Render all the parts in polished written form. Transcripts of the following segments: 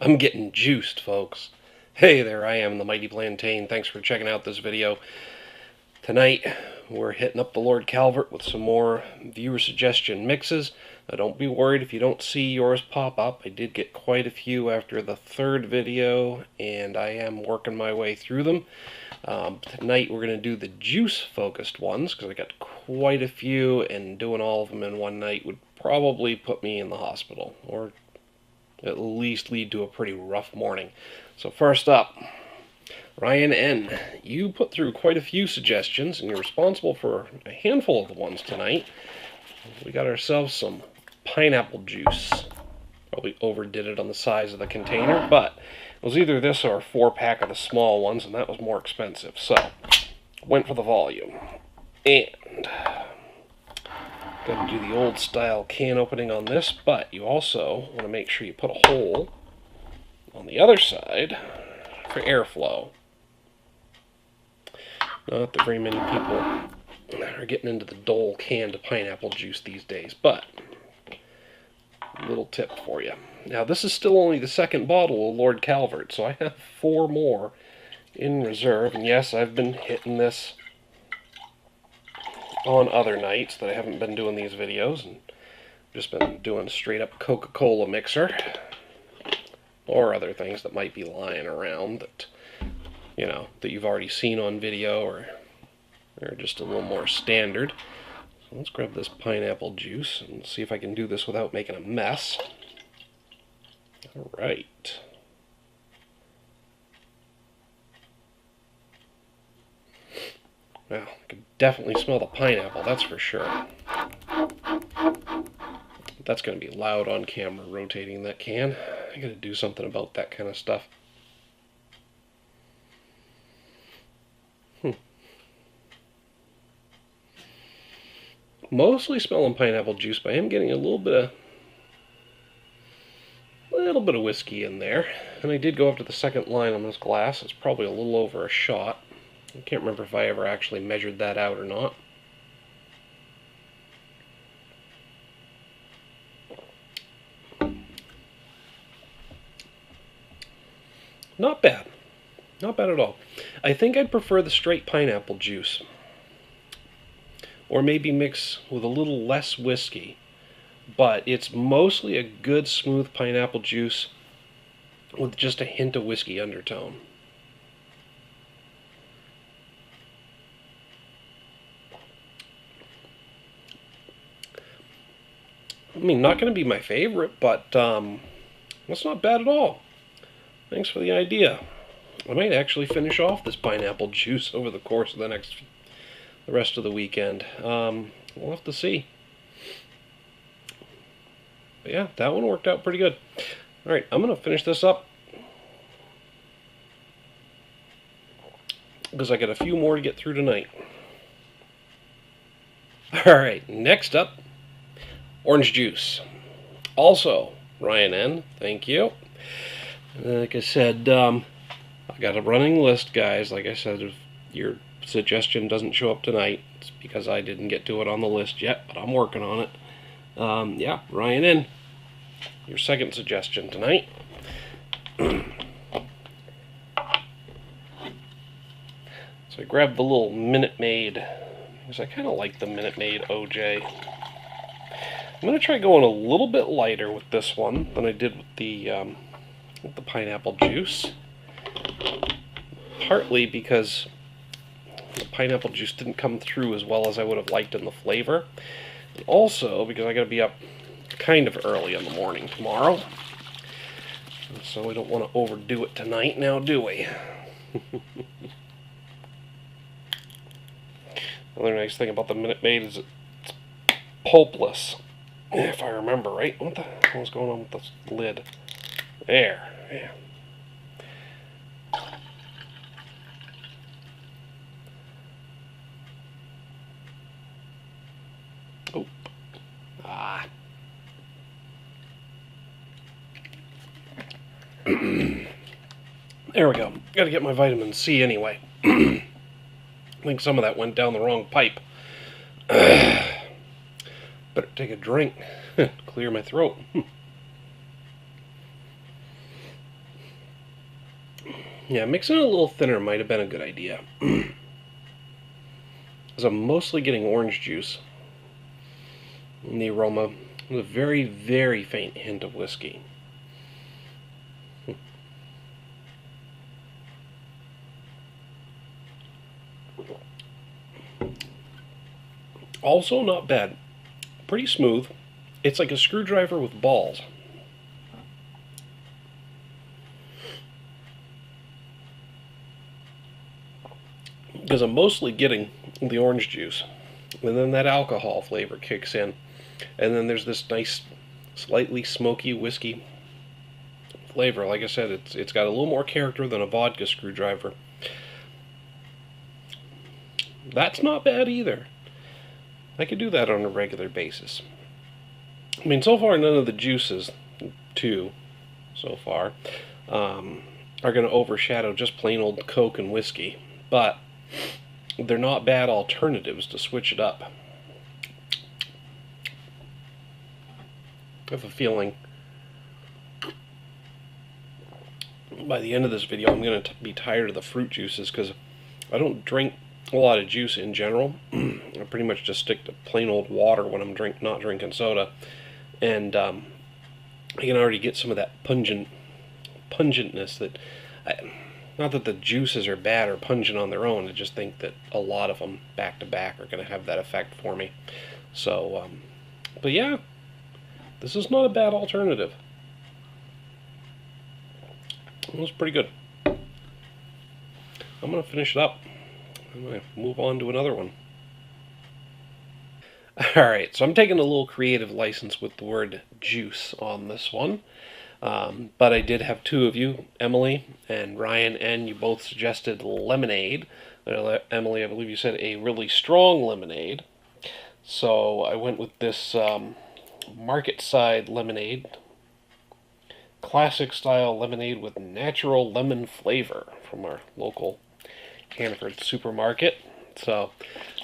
I'm getting juiced, folks. Hey there, I am the Mighty Plantain. Thanks for checking out this video. Tonight, we're hitting up the Lord Calvert with some more viewer suggestion mixes. Now, don't be worried if you don't see yours pop up. I did get quite a few after the third video, and I am working my way through them. Tonight, we're going to do the juice-focused ones, because I got quite a few, and doing all of them in one night would probably put me in the hospital, or at least lead to a pretty rough morning. So first up, Ryan N., you put through quite a few suggestions, and you're responsible for a handful of the ones tonight. We got ourselves some pineapple juice. Probably overdid it on the size of the container, but it was either this or a 4-pack of the small ones, and that was more expensive. So, went for the volume. And got to do the old style can opening on this, but you also want to make sure you put a hole on the other side for airflow. Not that very many people are getting into the Dole canned pineapple juice these days, but a little tip for you. Now, this is still only the second bottle of Lord Calvert, so I have 4 more in reserve, and yes, I've been hitting this on other nights that I haven't been doing these videos, and just been doing straight up Coca-Cola mixer or other things that might be lying around that, you know, that you've already seen on video or just a little more standard. So let's grab this pineapple juice and see if I can do this without making a mess. All right. Well, I can definitely smell the pineapple, that's for sure. That's going to be loud on camera, rotating that can. I got to do something about that kind of stuff. Mostly smelling pineapple juice, but I am getting a little bit of whiskey in there. And I did go up to the second line on this glass. It's probably a little over a shot. I can't remember if I ever actually measured that out or not. Not bad. Not bad at all. I think I'd prefer the straight pineapple juice. Or maybe mix with a little less whiskey. But it's mostly a good smooth pineapple juice with just a hint of whiskey undertone. I mean, not going to be my favorite, but that's not bad at all. Thanks for the idea. I might actually finish off this pineapple juice over the course of the rest of the weekend. We'll have to see. But yeah, that one worked out pretty good. All right, I'm going to finish this up because I got a few more to get through tonight. All right, next up, orange juice. Also, Ryan N., thank you. Like I said, I got a running list, guys. Like I said, if your suggestion doesn't show up tonight, it's because I didn't get to it on the list yet, but I'm working on it. Yeah, Ryan N., your second suggestion tonight. So I grabbed the little Minute Maid, because I kind of like the Minute Maid OJ. I'm going to try going a little bit lighter with this one than I did with the pineapple juice. Partly because the pineapple juice didn't come through as well as I would have liked in the flavor. And also because I got to be up kind of early in the morning tomorrow. So we don't want to overdo it tonight now, do we? Another nice thing about the Minute Maid is it's pulpless. If I remember right. What the hell is going on with this lid? There. Yeah. Oh. Ah. There we go. Gotta get my vitamin C anyway. I think some of that went down the wrong pipe. Better take a drink. Clear my throat. Yeah, mixing it a little thinner might have been a good idea. Because I'm mostly getting orange juice in the aroma with a very, very faint hint of whiskey. Also not bad. Pretty smooth. It's like a screwdriver with balls. Because I'm mostly getting the orange juice. And then that alcohol flavor kicks in. And then there's this nice, slightly smoky whiskey flavor. Like I said, it's got a little more character than a vodka screwdriver. That's not bad either. I could do that on a regular basis. I mean, so far none of the juices, two so far, are going to overshadow just plain old Coke and whiskey. But they're not bad alternatives to switch it up. I have a feeling by the end of this video I'm going to be tired of the fruit juices because I don't drink a lot of juice in general. I pretty much just stick to plain old water when I'm not drinking soda. And I can already get some of that pungentness that... not that the juices are bad or pungent on their own, I just think that a lot of them back to back are going to have that effect for me. So, but yeah, this is not a bad alternative. It was pretty good. I'm going to finish it up. I'm going to move on to another one. Alright, so I'm taking a little creative license with the word juice on this one. But I did have two of you, Emily and Ryan, and you both suggested lemonade. Emily, I believe you said a really strong lemonade. So I went with this market side lemonade. Classic style lemonade with natural lemon flavor from our local Hannaford supermarket. So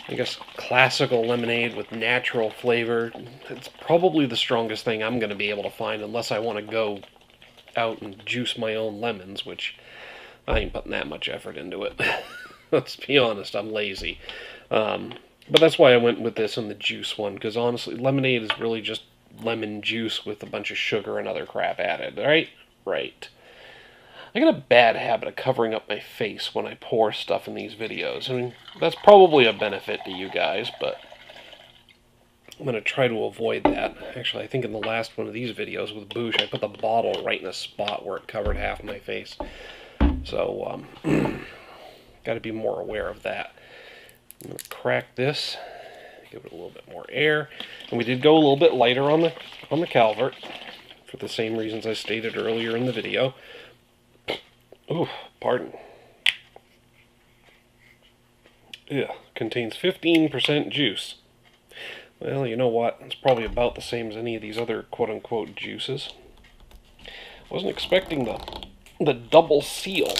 I guess classical lemonade with natural flavor. It's probably the strongest thing I'm going to be able to find unless I want to go out and juice my own lemons, which I ain't putting that much effort into it. Let's be honest, I'm lazy. But that's why I went with this and the juice one, because honestly, lemonade is really just lemon juice with a bunch of sugar and other crap added, right? Right. I got a bad habit of covering up my face when I pour stuff in these videos. I mean, that's probably a benefit to you guys, but I'm going to try to avoid that. Actually, I think in the last one of these videos with Boosh, I put the bottle right in a spot where it covered half my face. So, got to be more aware of that. I'm going to crack this, give it a little bit more air. And we did go a little bit lighter on the Calvert, for the same reasons I stated earlier in the video. Ooh, pardon. Yeah, contains 15% juice. Well, you know what? It's probably about the same as any of these other quote-unquote juices. Wasn't expecting the double seal.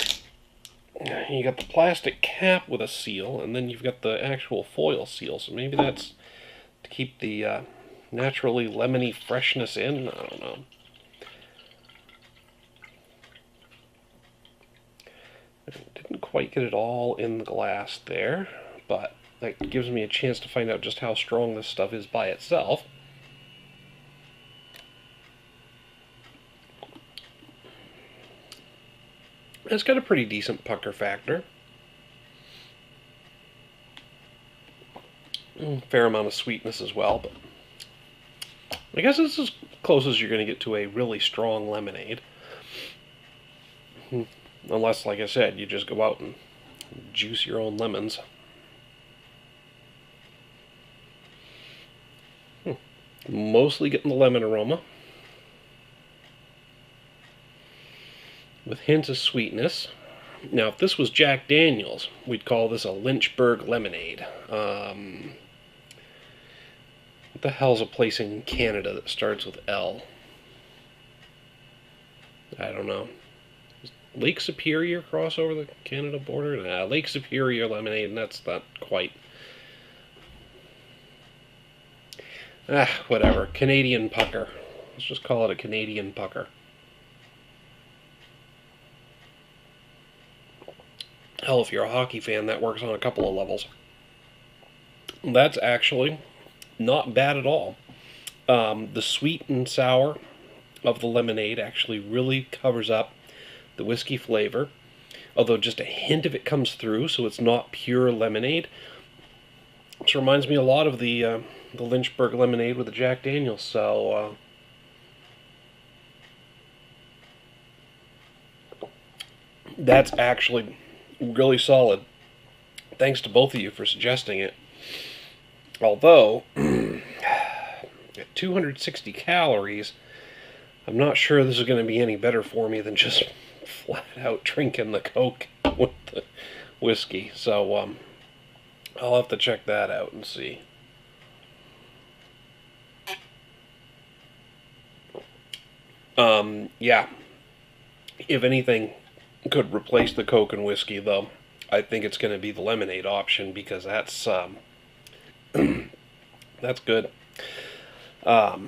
You got the plastic cap with a seal, and then you've got the actual foil seal. So maybe that's to keep the naturally lemony freshness in. I don't know. Didn't quite get it all in the glass there, but that gives me a chance to find out just how strong this stuff is by itself. It's got a pretty decent pucker factor. Fair amount of sweetness as well, but I guess it's as close as you're going to get to a really strong lemonade. Unless, like I said, you just go out and juice your own lemons. Mostly getting the lemon aroma, with hints of sweetness. Now, if this was Jack Daniels, we'd call this a Lynchburg lemonade. What the hell's a place in Canada that starts with L? I don't know. Lake Superior cross over the Canada border? Nah, Lake Superior lemonade, and that's not quite. Whatever. Canadian pucker. Let's just call it a Canadian pucker. Hell, if you're a hockey fan, that works on a couple of levels. That's actually not bad at all. The sweet and sour of the lemonade actually really covers up the whiskey flavor, although just a hint of it comes through, so it's not pure lemonade. Which reminds me a lot of the Lynchburg lemonade with the Jack Daniels. So that's actually really solid. Thanks to both of you for suggesting it. Although at 260 calories, I'm not sure this is going to be any better for me than just flat out drinking the Coke with the whiskey. So I'll have to check that out and see. Yeah. If anything could replace the Coke and whiskey, though, I think it's going to be the lemonade option, because that's that's good. I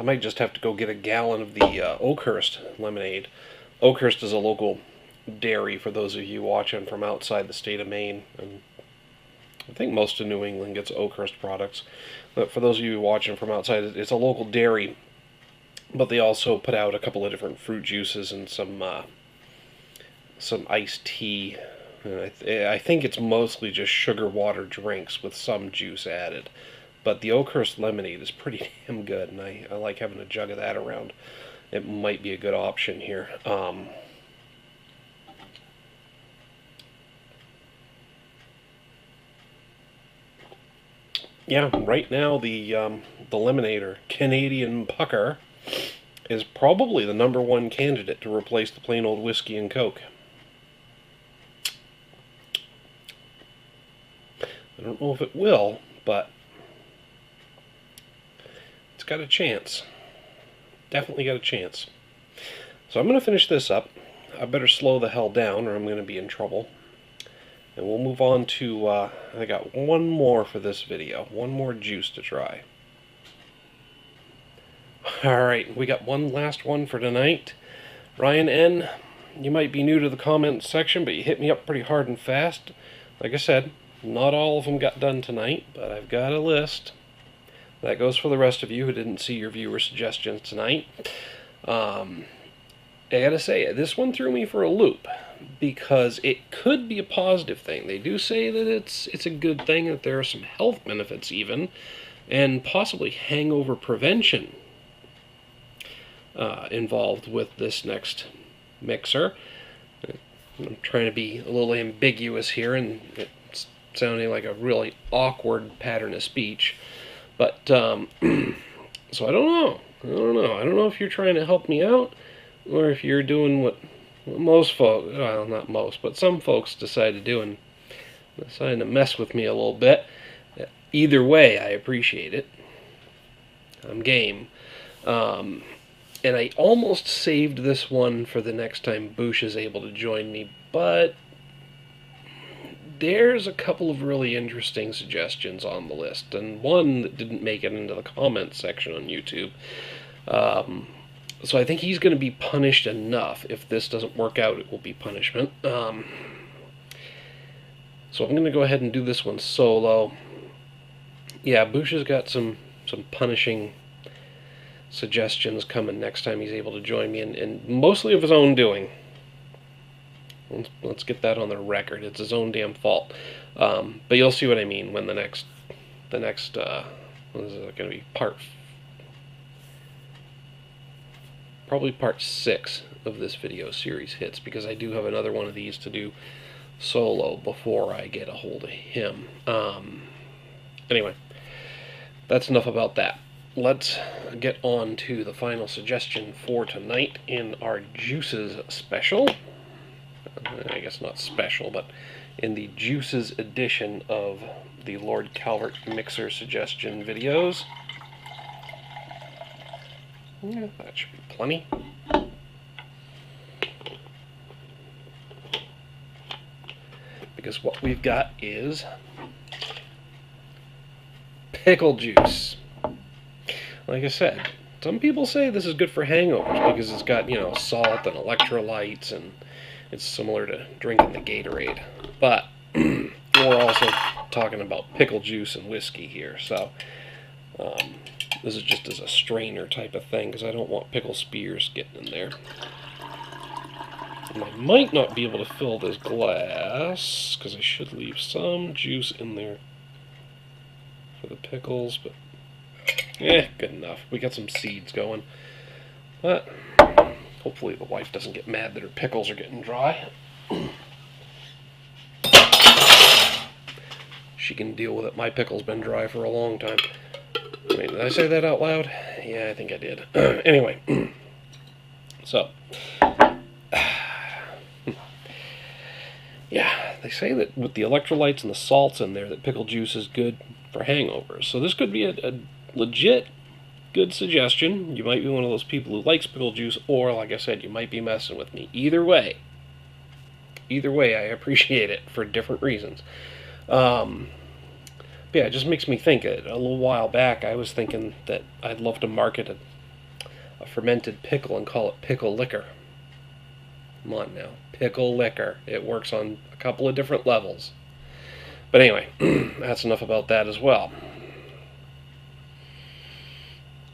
might just have to go get a gallon of the Oakhurst lemonade. Oakhurst is a local dairy for those of you watching from outside the state of Maine, and I think most of New England gets Oakhurst products. But for those of you watching from outside, it's a local dairy, but they also put out a couple of different fruit juices and some iced tea. I think it's mostly just sugar water drinks with some juice added. But the Oakhurst lemonade is pretty damn good, and I like having a jug of that around. It might be a good option here. Yeah, right now the lemonade, or Canadian Pucker, is probably the #1 candidate to replace the plain old whiskey and Coke. I don't know if it will, but it's got a chance. Definitely got a chance. So I'm going to finish this up. I better slow the hell down or I'm going to be in trouble. And we'll move on to, I got one more for this video. One more juice to try. Alright, we got one last one for tonight. Ryan N., you might be new to the comment section, but you hit me up pretty hard and fast. Like I said, not all of them got done tonight, but I've got a list. That goes for the rest of you who didn't see your viewer suggestions tonight. I gotta say, this one threw me for a loop, because it could be a positive thing. They do say that it's a good thing, that there are some health benefits even, and possibly hangover prevention involved with this next mixer. I'm trying to be a little ambiguous here, and it's sounding like a really awkward pattern of speech. But, so I don't know. I don't know if you're trying to help me out, or if you're doing what most folks, well, not most, but some folks decide to do, and deciding to mess with me a little bit. Either way, I appreciate it. I'm game. And I almost saved this one for the next time Boosh is able to join me, but there's a couple of really interesting suggestions on the list, and one that didn't make it into the comments section on YouTube. So I think he's going to be punished enough. If this doesn't work out, it will be punishment. So I'm going to go ahead and do this one solo. Yeah, Boosh has got some punishing suggestions coming next time he's able to join me, and mostly of his own doing. Let's get that on the record. It's his own damn fault. But you'll see what I mean when the next what is it going to be? Probably part 6 of this video series hits, because I do have another one of these to do solo before I get a hold of him. Anyway, that's enough about that. Let's get on to the final suggestion for tonight in our Juices special. I guess not special, but in the Juices edition of the Lord Calvert mixer suggestion videos. Yeah, that should be plenty. Because what we've got is pickle juice. Like I said, some people say this is good for hangovers because it's got, salt and electrolytes and It's similar to drinking the Gatorade. But we're also talking about pickle juice and whiskey here, so this is just as a strainer type of thing, because I don't want pickle spears getting in there. And I might not be able to fill this glass, because I should leave some juice in there for the pickles, but good enough. We got some seeds going. But hopefully the wife doesn't get mad that her pickles are getting dry. She can deal with it. My pickle's been dry for a long time. Wait, did I say that out loud? Yeah, I think I did. Anyway, so yeah, they say that with the electrolytes and the salts in there, that pickle juice is good for hangovers. So this could be a legit good suggestion. You might be one of those people who likes pickle juice, or like I said, you might be messing with me. Either way, I appreciate it for different reasons. Yeah, it just makes me think. A little while back, I was thinking that I'd love to market a fermented pickle and call it pickle liquor. Come on now, pickle liquor. It works on a couple of different levels. But anyway, that's enough about that as well.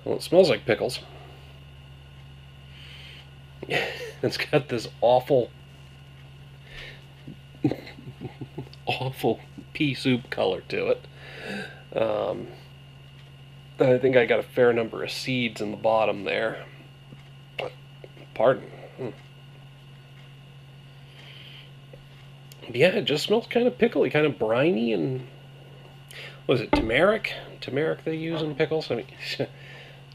Well, it smells like pickles. It's got this awful pea soup color to it. I think I got a fair number of seeds in the bottom there. Pardon. Yeah, it just smells kind of pickly, kind of briny, and what is it, turmeric? Turmeric they use in pickles? I mean,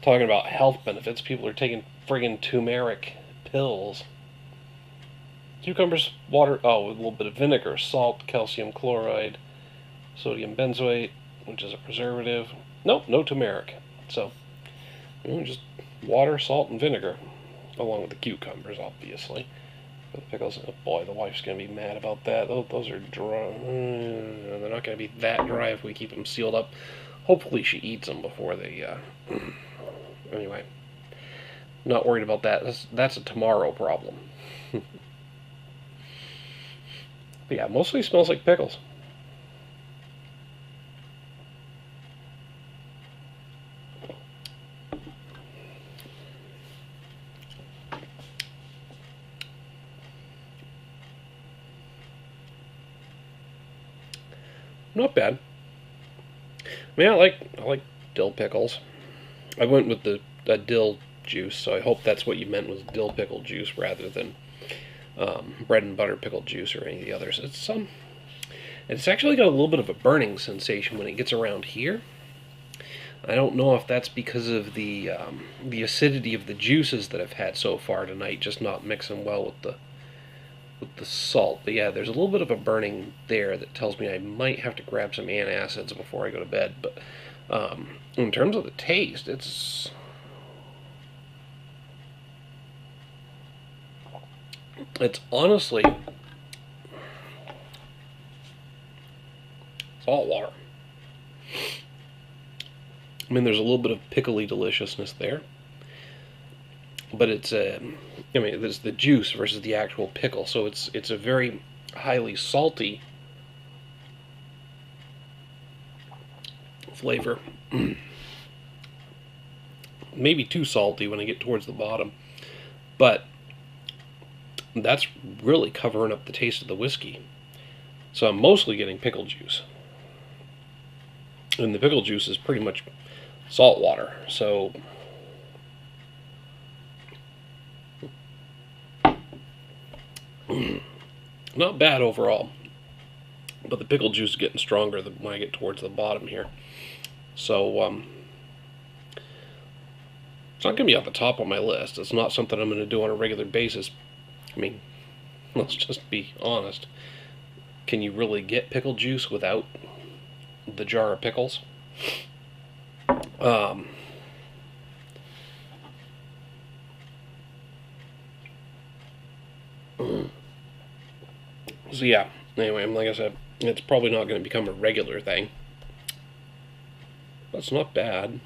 talking about health benefits, people are taking friggin' turmeric pills. Cucumbers, water, a little bit of vinegar, salt, calcium chloride, sodium benzoate, which is a preservative. Nope, no turmeric. So, just water, salt, and vinegar, along with the cucumbers, obviously. For the pickles, oh boy, the wife's going to be mad about that. Those are dry. They're not going to be that dry if we keep them sealed up. Hopefully she eats them before they, anyway. Not worried about that. That's a tomorrow problem. But yeah, mostly smells like pickles. Not bad. I mean, I like dill pickles. I went with the dill juice, so I hope that's what you meant was dill pickle juice rather than bread and butter pickle juice or any of the others. It's actually got a little bit of a burning sensation when it gets around here. I don't know if that's because of the acidity of the juices that I've had so far tonight, just not mixing well with the salt. But yeah, there's a little bit of a burning there that tells me I might have to grab some antacids before I go to bed. But in terms of the taste, it's honestly salt water. I mean, there's a little bit of pickly deliciousness there, but it's there's the juice versus the actual pickle, so it's a very highly salty flavor. Maybe too salty when I get towards the bottom, but that's really covering up the taste of the whiskey. So I'm mostly getting pickle juice, and the pickle juice is pretty much salt water. So not bad overall, but the pickle juice is getting stronger when I get towards the bottom here. So it's not going to be at the top of my list. It's not something I'm going to do on a regular basis. I mean, let's just be honest. Can you really get pickle juice without the jar of pickles? So yeah, anyway, like I said, it's probably not going to become a regular thing. That's not bad.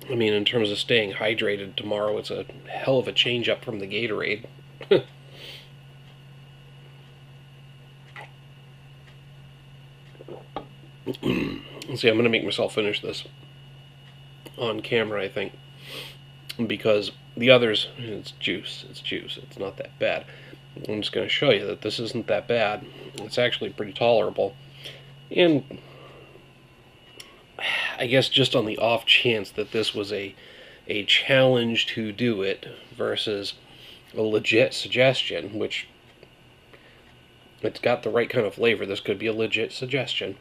I mean, in terms of staying hydrated tomorrow, it's a hell of a change up from the Gatorade. See, I'm going to make myself finish this on camera, I think, because the others, it's juice. It's not that bad. I'm just going to show you that this isn't that bad. It's actually pretty tolerable. And I guess just on the off chance that this was a challenge to do it versus a legit suggestion, which it's got the right kind of flavor. This could be a legit suggestion.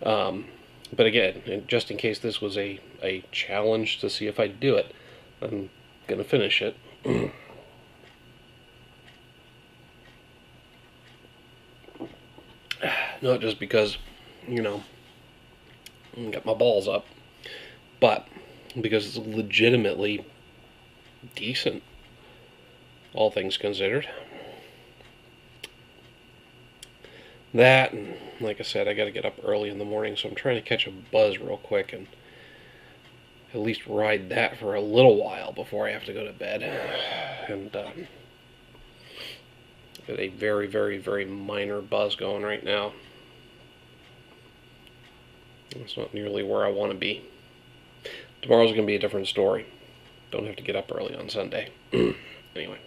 But again, just in case this was a challenge to see if I'd do it, I'm going to finish it. Not just because, you know, I got my balls up, but because it's legitimately decent, all things considered. That, and like I said, I got to get up early in the morning, so I'm trying to catch a buzz real quick and at least ride that for a little while before I have to go to bed. And got a very, very, very minor buzz going right now. It's not nearly where I want to be. Tomorrow's going to be a different story. Don't have to get up early on Sunday. Anyway,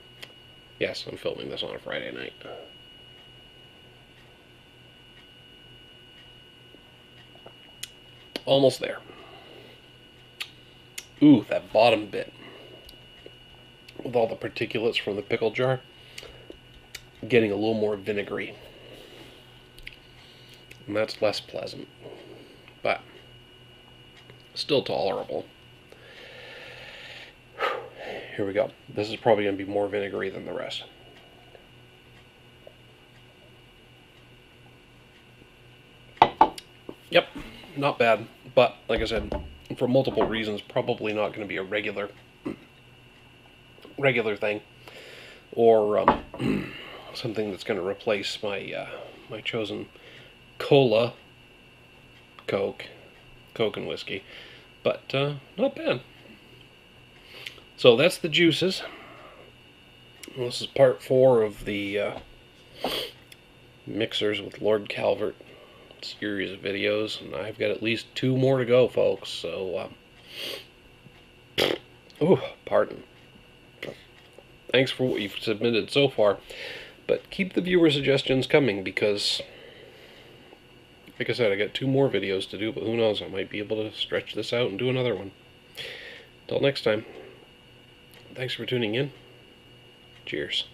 yes, I'm filming this on a Friday night. Almost there. Ooh, that bottom bit with all the particulates from the pickle jar getting a little more vinegary. And that's less pleasant, but still tolerable. Here we go. This is probably going to be more vinegary than the rest. Yep, not bad, but like I said, for multiple reasons, probably not going to be a regular thing, or something that's going to replace my my chosen cola, Coke and whiskey, but not bad. So that's the juices. This is part 4 of the mixers with Lord Calvert series of videos, and I've got at least 2 more to go, folks. So, pardon. Thanks for what you've submitted so far, but keep the viewer suggestions coming, because, like I said, I got 2 more videos to do, but who knows, I might be able to stretch this out and do another one. Till next time, thanks for tuning in. Cheers.